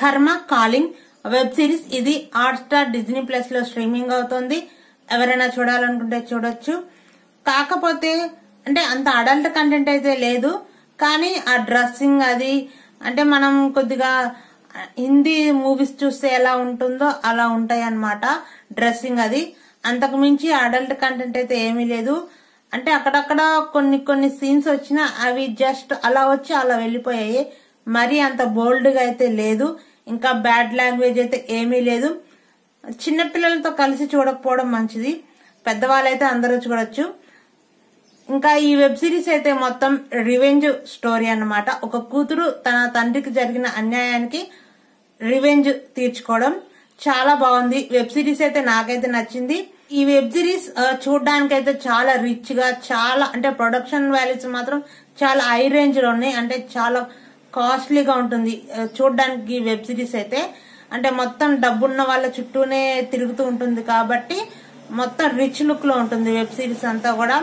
కర్మ calling web series. ఇది Hotstar Disney plus లో స్ట్రీమింగ్ అవుతుంది. ఎవరైనా చూడాలనుకుంటే చూడొచ్చు. కాకపోతే అంటే అంత అడల్ట్ కంటెంట్ అయితే లేదు, కానీ ఆ డ్రెస్సింగ్ అది అంటే మనం కొద్దిగా హిందీ మూవీస్ చూస్తే ఎలా ఉంటుందో అలా ఉంటాయి అన్నమాట డ్రెస్సింగ్ అది. అంతకు మించి అడల్ట్ కంటెంట్ అయితే ఏమీ లేదు. అంటే అక్కడక్కడ కొన్ని సీన్స్ వచ్చినా అవి జస్ట్ అలా వచ్చి అలా వెళ్ళిపోయాయి. మరీ అంత బోల్డ్ గా అయితే లేదు. ఇంకా బ్యాడ్ లాంగ్వేజ్ అయితే ఏమీ లేదు. చిన్నపిల్లలతో కలిసి చూడకపోవడం మంచిది, పెద్దవాళ్ళైతే అందరూ చూడొచ్చు. ఇంకా ఈ వెబ్ సిరీస్ అయితే మొత్తం రివెంజ్ స్టోరీ అన్నమాట. ఒక కూతురు తన తండ్రికి జరిగిన అన్యాయానికి రివెంజ్ తీర్చుకోవడం. చాలా బాగుంది వెబ్ సిరీస్ అయితే, నాకైతే నచ్చింది. ఈ వెబ్ సిరీస్ చూడడానికి అయితే చాలా రిచ్ గా, చాలా అంటే ప్రొడక్షన్ వాల్యూస్ మాత్రం చాలా హై రేంజ్ లో ఉన్నాయి. అంటే చాలా కాస్ట్లీగా ఉంటుంది చూడడానికి వెబ్ సిరీస్ అయితే. అంటే మొత్తం డబ్బున్న వాళ్ళ చుట్టూనే తిరుగుతూ ఉంటుంది కాబట్టి మొత్తం రిచ్ లుక్ లో ఉంటుంది వెబ్ సిరీస్ అంతా కూడా.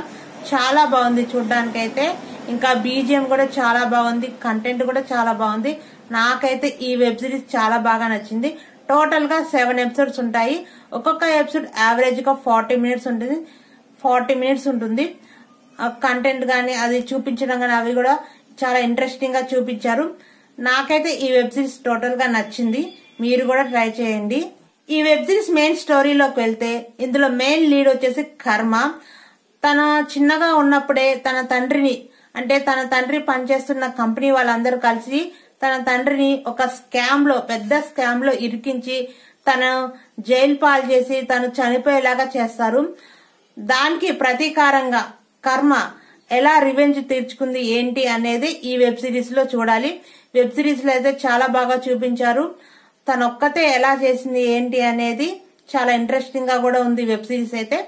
చాలా బాగుంది చూడడానికి అయితే. ఇంకా బీజిఎం కూడా చాలా బాగుంది, కంటెంట్ కూడా చాలా బాగుంది. నాకైతే ఈ వెబ్ సిరీస్ చాలా బాగా నచ్చింది. టోటల్ గా 7 ఎపిసోడ్స్ ఉంటాయి. ఒక్కొక్క ఎపిసోడ్ యావరేజ్ గా 40 మినిట్స్ ఉంటుంది. కంటెంట్ గానీ అది చూపించడం గానీ అవి కూడా చాలా ఇంట్రెస్టింగ్ గా చూపించారు. నాకైతే ఈ వెబ్ సిరీస్ టోటల్ గా నచ్చింది. మీరు కూడా ట్రై చేయండి. ఈ వెబ్ సిరీస్ మెయిన్ స్టోరీలోకి వెళ్తే ఇందులో మెయిన్ లీడ్ వచ్చేసి కర్మ. తన చిన్నగా ఉన్నప్పుడే తన తండ్రిని, అంటే తన తండ్రి పనిచేస్తున్న కంపెనీ వాళ్ళందరూ కలిసి తన తండ్రిని ఒక పెద్ద స్కామ్ లో ఇరికించి తను జైలు పాలు చేసి తను చనిపోయేలాగా చేస్తారు. దానికి ప్రతీకారంగా కర్మ ఎలా రివెంజ్ తీర్చుకుంది ఏంటి అనేది ఈ వెబ్ సిరీస్ లో చూడాలి. వెబ్ సిరీస్ లో అయితే చాలా బాగా చూపించారు. తనొక్కతే ఎలా చేసింది ఏంటి అనేది చాలా ఇంట్రెస్టింగ్ గా కూడా ఉంది వెబ్ సిరీస్ అయితే.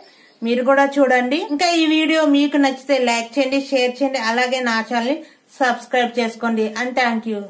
మీరు కూడా చూడండి. ఇంకా ఈ వీడియో మీకు నచ్చితే లైక్ చేయండి, షేర్ చేయండి, అలాగే నా ఛానల్ ని సబ్స్క్రైబ్ చేసుకోండి. And thank you.